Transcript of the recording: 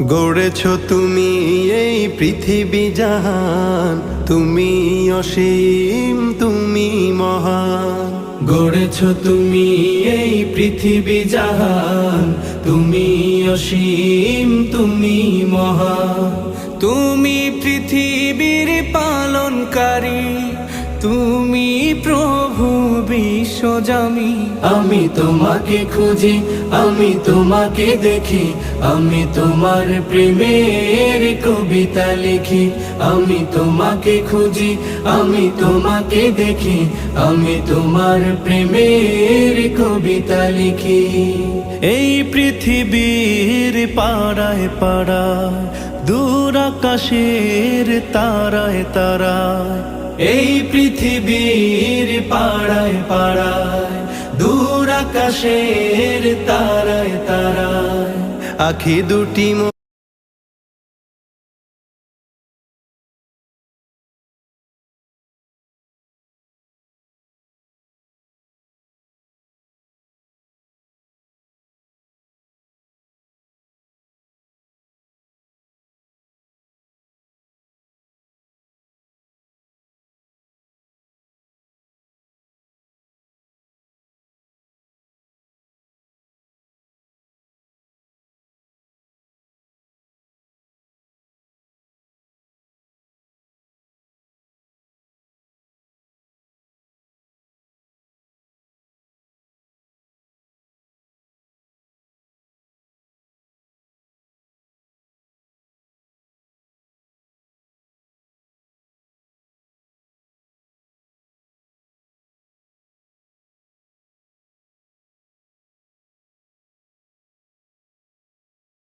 গড়েছ তুমি এই পৃথিবী জাহান, তুমি অসীম তুমি মহান। গড়েছ তুমি এই পৃথিবী জাহান, তুমি অসীম তুমি মহান। তুমি পৃথিবীর পালনকারী, তুমি প্রভু বিশ্বজামি। আমি তোমাকে খুঁজি, আমি তোমাকে দেখি, আমি তোমার প্রেমের কবিতা লিখি। আমি তোমাকে খুঁজি, আমি তোমাকে দেখি, আমি তোমার প্রেমের কবিতা লিখি। এই পৃথিবীর পাড়ায় পাড়ায়, দূর আকাশের তারায় তারায়, এই পৃথিবীর পাড়ায় পাড়ায়, দূর আকাশের তারায় তারায়, আখি দুটি